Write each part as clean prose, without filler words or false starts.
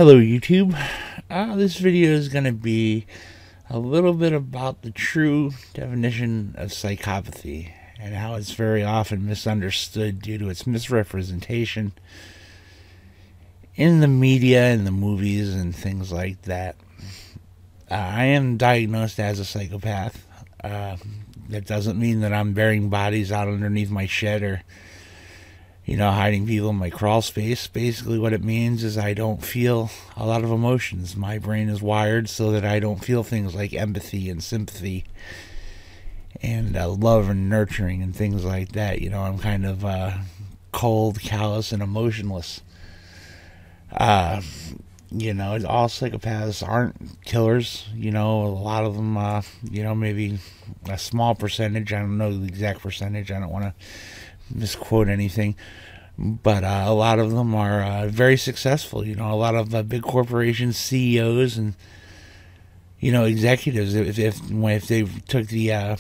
Hello YouTube. This video is going to be a little bit about the true definition of psychopathy and how it's very often misunderstood due to its misrepresentation in the media and the movies and things like that. I am diagnosed as a psychopath. That doesn't mean that I'm burying bodies out underneath my shed or hiding people in my crawl space. Basically what it means is I don't feel a lot of emotions. My brain is wired so that I don't feel things like empathy and sympathy and love and nurturing and things like that. I'm kind of cold, callous, and emotionless. All psychopaths aren't killers. A lot of them, maybe a small percentage. I don't know the exact percentage. I don't want to misquote anything, but a lot of them are very successful. A lot of big corporations, CEOs, and executives. If they took the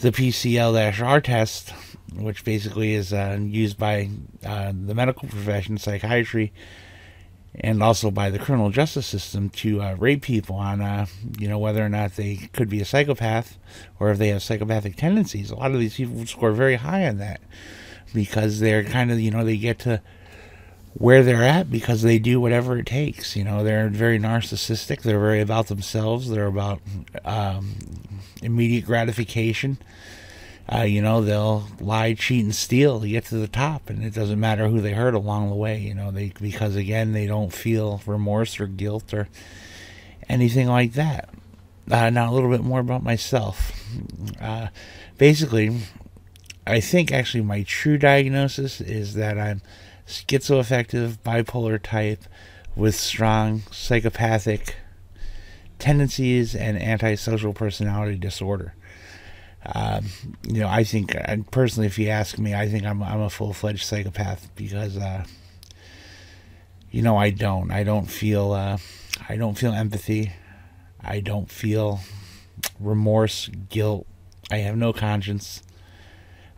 PCL-R test, which basically is used by the medical profession, psychiatry, and also by the criminal justice system to rate people on whether or not they could be a psychopath or if they have psychopathic tendencies. A lot of these people score very high on that because they're kind of they get to where they're at because they do whatever it takes. They're very narcissistic. They're very about themselves. They're about immediate gratification. They'll lie, cheat, and steal to get to the top, and it doesn't matter who they hurt along the way. Because again, they don't feel remorse or guilt or anything like that. Now, a little bit more about myself. Basically, I think actually my true diagnosis is that I'm schizoaffective, bipolar type, with strong psychopathic tendencies and antisocial personality disorder. I think personally, if you ask me, I think I'm a full-fledged psychopath because, I don't feel empathy. I don't feel remorse, guilt. I have no conscience.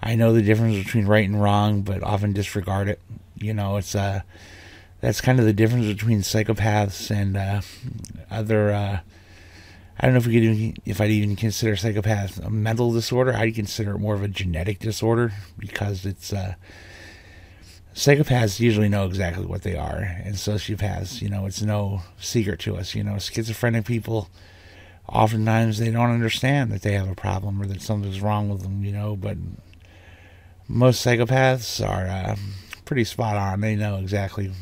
I know the difference between right and wrong, but often disregard it. That's kind of the difference between psychopaths and other. I don't know if I'd even consider psychopath a mental disorder. I'd consider it more of a genetic disorder because it's psychopaths usually know exactly what they are, and sociopaths, it's no secret to us. Schizophrenic people, oftentimes they don't understand that they have a problem or that something's wrong with them. But most psychopaths are pretty spot on. They know exactly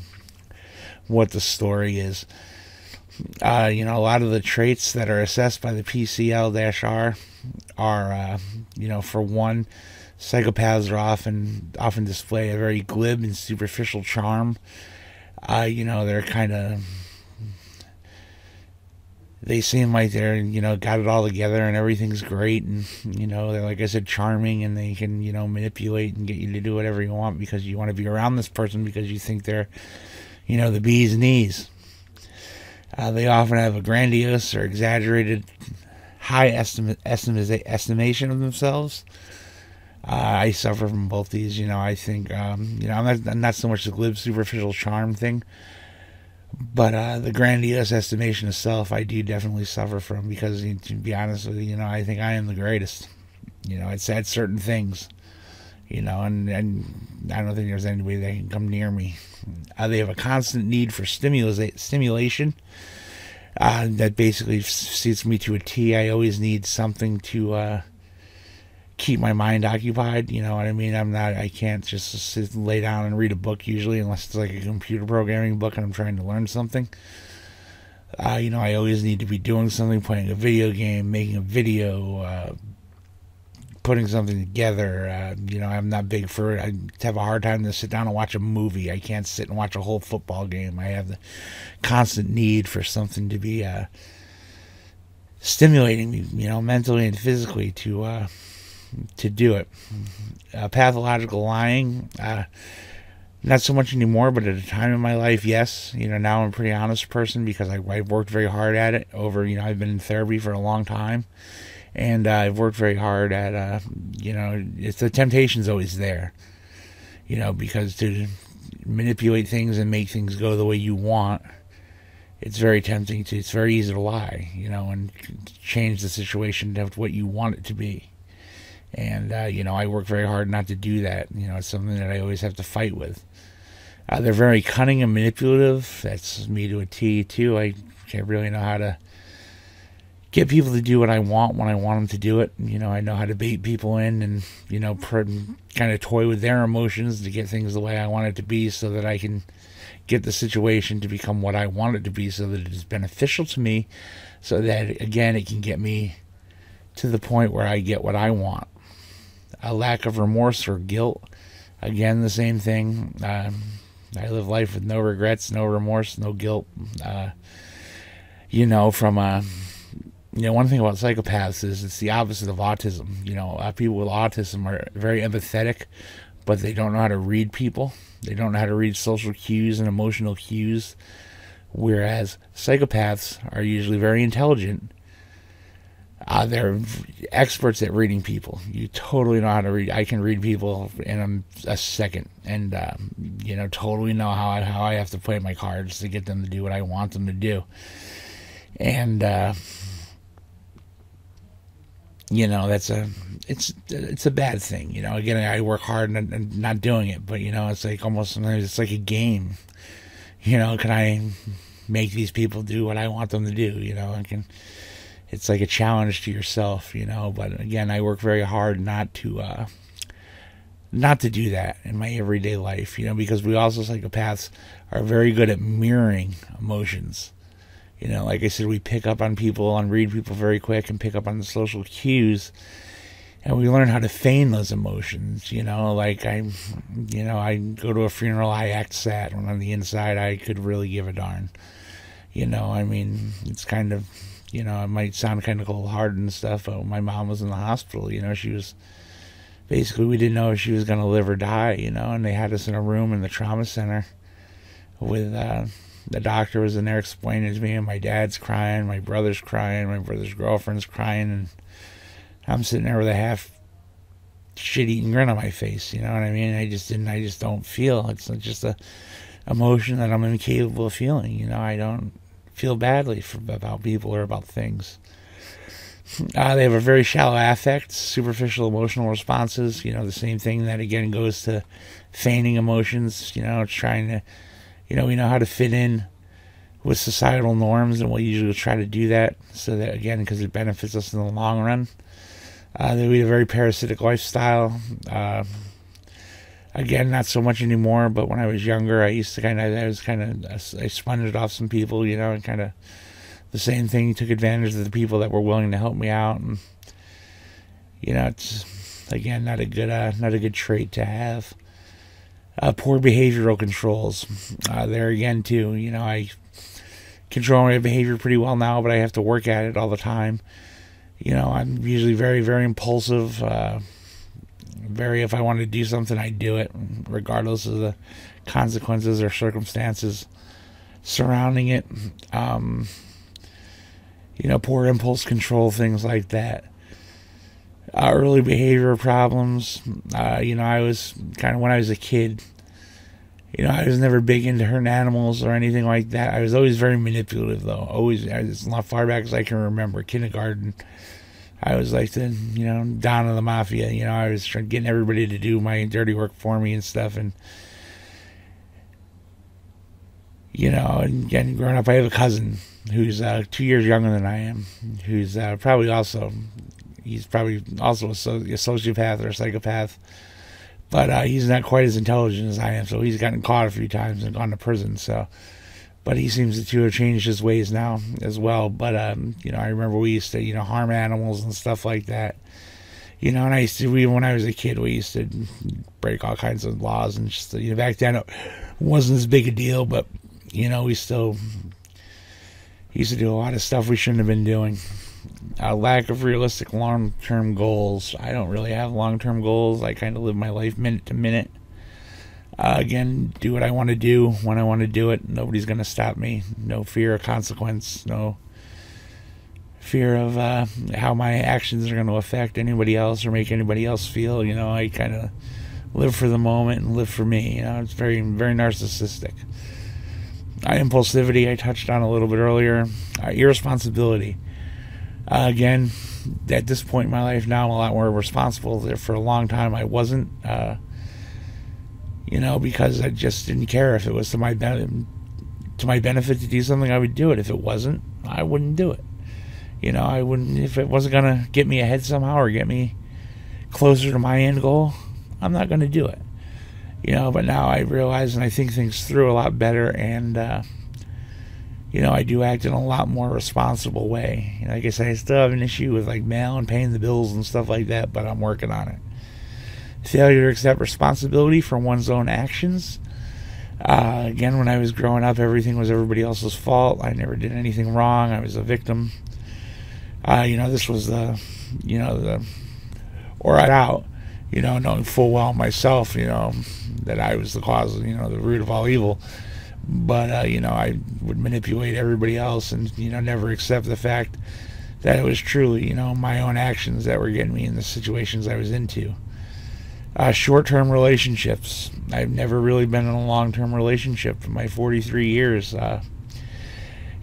what the story is. A lot of the traits that are assessed by the PCL-R are, for one, psychopaths are often display a very glib and superficial charm. They're kind of, they seem like they're, got it all together and everything's great, and, they're, like I said, charming, and they can, manipulate and get you to do whatever you want because you want to be around this person because you think they're, the bee's knees. They often have a grandiose or exaggerated high estimation of themselves. I suffer from both these. I think, I'm not so much the glib, superficial charm thing, but the grandiose estimation of self, I do definitely suffer from because, to be honest with you, I think I am the greatest. It's at certain things, and I don't think there's anybody that can come near me. They have a constant need for stimulation. That basically suits me to a T. I always need something to keep my mind occupied. You know what I mean? I can't just sit and lay down and read a book usually unless it's like a computer programming book and I'm trying to learn something. I always need to be doing something, playing a video game, making a video, putting something together. I'm not big for it. I have a hard time to sit down and watch a movie. I can't sit and watch a whole football game. I have the constant need for something to be stimulating me, mentally and physically to do it. Pathological lying, not so much anymore, but at a time in my life, yes. Now I'm a pretty honest person because I've worked very hard at it over, I've been in therapy for a long time. And I've worked very hard at, it's the temptation's always there, because manipulate things and make things go the way you want, it's very tempting to, it's very easy to lie, and change the situation to what you want it to be. And, I work very hard not to do that. It's something that I always have to fight with. They're very cunning and manipulative. That's me to a T, too. I can't really know how to get people to do what I want when I want them to do it. I know how to bait people in and, kind of toy with their emotions to get things the way I want it to be so that I can get the situation to become what I want it to be so that it is beneficial to me, so that, again, it can get me to the point where I get what I want. A lack of remorse or guilt, again, the same thing. I live life with no regrets, no remorse, no guilt. One thing about psychopaths is it's the opposite of autism. People with autism are very empathetic, but they don't know how to read people. They don't know how to read social cues and emotional cues, whereas psychopaths are usually very intelligent. They're experts at reading people. You totally know how to read. I can read people in a second, and totally know how I have to play my cards to get them to do what I want them to do. And it's a bad thing. Again, I work hard and not doing it, but it's like almost sometimes it's like a game. Can I make these people do what I want them to do? It's like a challenge to yourself, but again, I work very hard not to do that in my everyday life, because we also, psychopaths, are very good at mirroring emotions. Like I said, we pick up on people and read people very quick and pick up on the social cues, and we learn how to feign those emotions. Like I go to a funeral, I act sad when on the inside I could really give a darn. It's kind of, it might sound kind of cold hearted and stuff, but when my mom was in the hospital, she was basically, we didn't know if she was going to live or die, and they had us in a room in the trauma center with, the doctor was in there explaining it to me, and my dad's crying, my brother's crying, my brother's girlfriend's crying, and I'm sitting there with a half shit-eating grin on my face, you know what I mean? I just don't feel. It's just a emotion that I'm incapable of feeling, I don't feel badly about people or about things. They have a very shallow affect, superficial emotional responses, the same thing that, again, goes to feigning emotions, trying to, we know how to fit in with societal norms, and we'll usually try to do that so that, again, because it benefits us in the long run. They lead a very parasitic lifestyle. Again, not so much anymore, but when I was younger, I sponged off some people, and kind of the same thing, took advantage of the people that were willing to help me out, and, it's, again, not a good trait to have. Poor behavioral controls. There again, too, I control my behavior pretty well now, but I have to work at it all the time. I'm usually very, very impulsive. If I want to do something, I do it, regardless of the consequences or circumstances surrounding it. Poor impulse control, things like that. Early behavior problems. I was kind of, when I was a kid, I was never big into hurting animals or anything like that. I was always very manipulative, though. Always, as far back as I can remember, kindergarten. I was like the, Don of the Mafia. I was getting everybody to do my dirty work for me and stuff. And, and growing up, I have a cousin who's 2 years younger than I am, who's probably also a sociopath or a psychopath. But he's not quite as intelligent as I am, so he's gotten caught a few times and gone to prison. So, but he seems to have changed his ways now as well. But I remember we used to harm animals and stuff like that. And I used to, when I was a kid, we used to break all kinds of laws, and just back then it wasn't as big a deal, but we still used to do a lot of stuff we shouldn't have been doing. A lack of realistic long-term goals. I don't really have long-term goals. I kind of live my life minute to minute. Again, do what I want to do when I want to do it. Nobody's going to stop me. No fear of consequence. No fear of how my actions are going to affect anybody else or make anybody else feel. I kind of live for the moment and live for me. It's very, very narcissistic. Impulsivity, I touched on a little bit earlier. Irresponsibility. Again, at this point in my life now, I'm a lot more responsible. For a long time, I wasn't. Because I just didn't care. If it was to my benefit to do something, I would do it. If it wasn't, I wouldn't do it. I wouldn't, if it wasn't going to get me ahead somehow or get me closer to my end goal, I'm not going to do it. But now I realize and I think things through a lot better, and I do act in a lot more responsible way. Like I said, I still have an issue with like mail and paying the bills and stuff like that, but I'm working on it. Failure to accept responsibility for one's own actions. Again, when I was growing up, everything was everybody else's fault. I never did anything wrong. I was a victim. This was or out, knowing full well myself, that I was the cause of, the root of all evil. But, I would manipulate everybody else and, never accept the fact that it was truly, my own actions that were getting me in the situations I was into. Short-term relationships. I've never really been in a long-term relationship in my 43 years.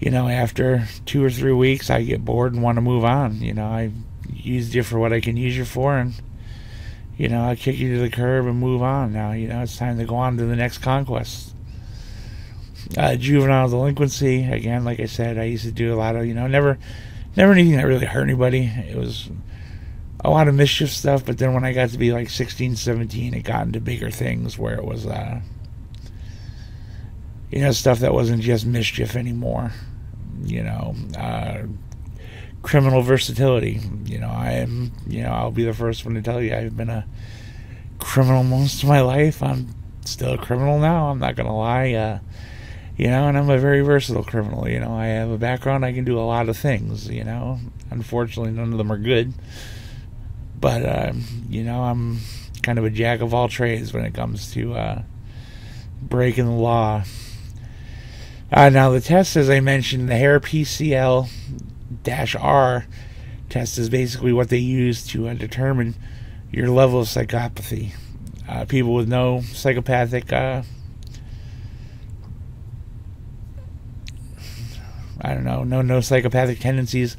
After 2 or 3 weeks, I get bored and want to move on. I used you for what I can use you for, and, I kick you to the curb and move on. Now, it's time to go on to the next conquest. Juvenile delinquency. Again, like I said, I used to do a lot of, never anything that really hurt anybody. It was a lot of mischief stuff, but then when I got to be like 16, 17, it got into bigger things where it was, stuff that wasn't just mischief anymore. Criminal versatility. I'll be the first one to tell you I've been a criminal most of my life. I'm still a criminal now, I'm not going to lie. And I'm a very versatile criminal. I have a background, I can do a lot of things, Unfortunately, none of them are good. But, I'm kind of a jack of all trades when it comes to breaking the law. Now, the test, as I mentioned, the Hare PCL-R test is basically what they use to determine your level of psychopathy. People with no psychopathic, no psychopathic tendencies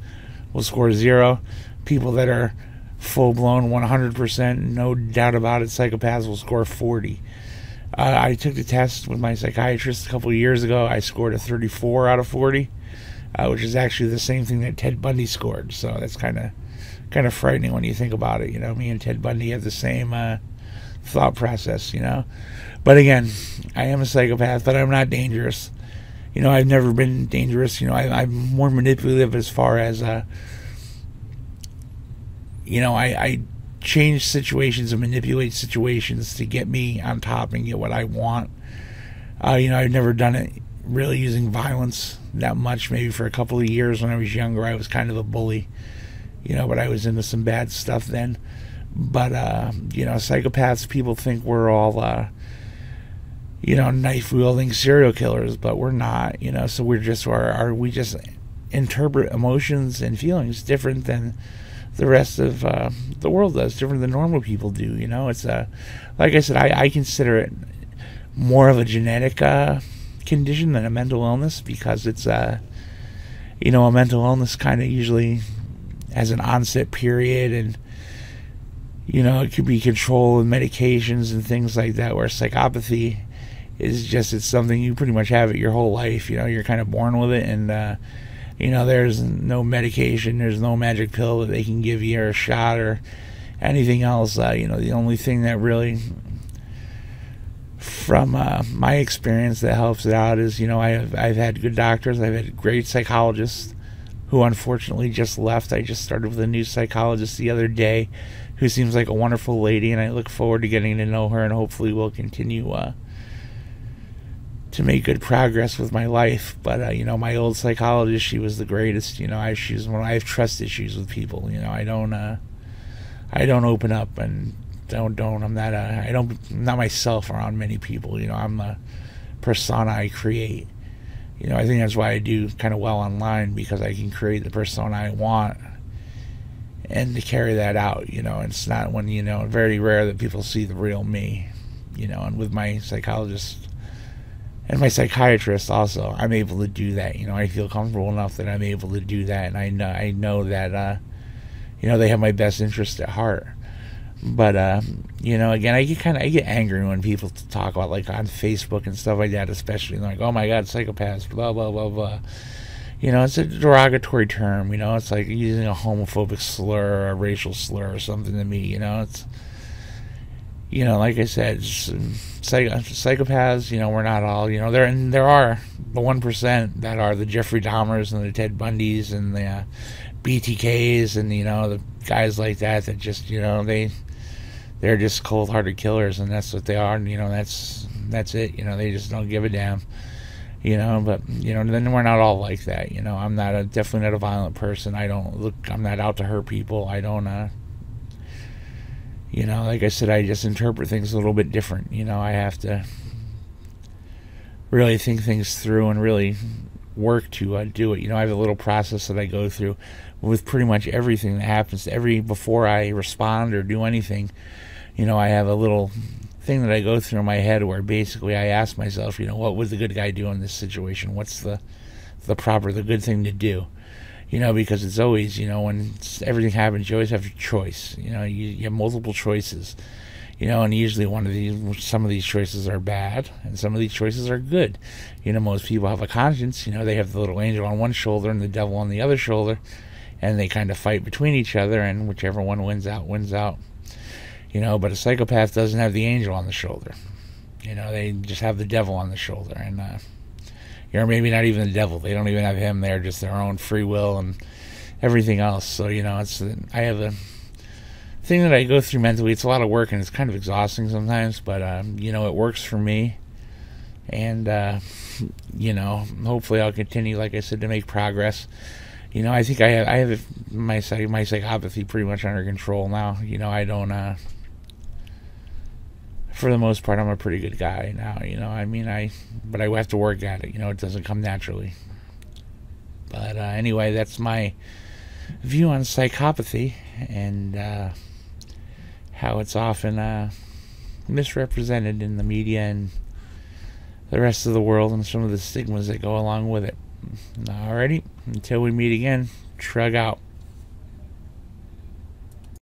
will score 0. People that are full-blown 100%, no doubt about it, psychopaths will score 40. I took the test with my psychiatrist a couple of years ago. I scored a 34 out of 40, which is actually the same thing that Ted Bundy scored. So that's kind of frightening when you think about it. Me and Ted Bundy have the same thought process. But again, I am a psychopath, but I'm not dangerous. I've never been dangerous. I'm more manipulative as far as I change situations and manipulate situations to get me on top and get what I want. I've never done it really using violence that much. Maybe for a couple of years when I was younger, I was kind of a bully, but I was into some bad stuff then. But, psychopaths, people think we're all, knife-wielding serial killers, but we're not, so we're just, we just interpret emotions and feelings different than the rest of the world does, different than normal people do. It's like I said, I consider it more of a genetic condition than a mental illness, because it's a mental illness kind of usually has an onset period, and it could be controlled with medications and things like that, where psychopathy is just, it's something you pretty much have it your whole life. You're kind of born with it, and there's no medication, there's no magic pill that they can give you, or a shot, or anything else. The only thing that really, from my experience, that helps it out is, I've had good doctors, I've had great psychologists who unfortunately just left. I just started with a new psychologist the other day who seems like a wonderful lady, and I look forward to getting to know her, and hopefully we'll continue to make good progress with my life. But my old psychologist, she was the greatest. She's when I have trust issues with people. I don't open up, and I'm not myself around many people. I'm a persona I create. I think that's why I do kind of well online, because I can create the persona I want, and to carry that out. It's not when, very rare that people see the real me. And with my psychologist and my psychiatrist also, I'm able to do that. I feel comfortable enough that I'm able to do that, and I know that they have my best interest at heart. But again, I get angry when people talk about, like, on Facebook and stuff like that, especially like, oh my God, psychopaths, blah blah blah blah. It's a derogatory term. It's like using a homophobic slur or a racial slur or something to me. It's like I said, psychopaths. We're not all. There are the 1% that are the Jeffrey Dahmers and the Ted Bundys and the BTKs and the guys like that just they're just cold-hearted killers, and that's what they are. And that's it. They just don't give a damn. But then we're not all like that. I'm definitely not a violent person. I'm not out to hurt people. I don't like I said, I just interpret things a little bit different. I have to really think things through and really work to do it. I have a little process that I go through with pretty much everything that happens. Before I respond or do anything, I have a little thing that I go through in my head where basically I ask myself, what would the good guy do in this situation? What's the good thing to do? Because it's always, when everything happens, you always have a choice. You have multiple choices. And usually some of these choices are bad, and some of these choices are good. Most people have a conscience. They have the little angel on one shoulder and the devil on the other shoulder, and they kind of fight between each other, and whichever one wins out, wins out. But a psychopath doesn't have the angel on the shoulder. They just have the devil on the shoulder, and maybe not even the devil. They don't even have him. They're just their own free will and everything else. So I have a thing that I go through mentally. It's a lot of work, and it's kind of exhausting sometimes, but it works for me, and hopefully I'll continue, like I said, to make progress. I think I have my psychopathy pretty much under control now. I don't for the most part, I'm a pretty good guy now. But I have to work at it. It doesn't come naturally. But anyway, that's my view on psychopathy and how it's often misrepresented in the media and the rest of the world, and some of the stigmas that go along with it. Alrighty, until we meet again, shrug out.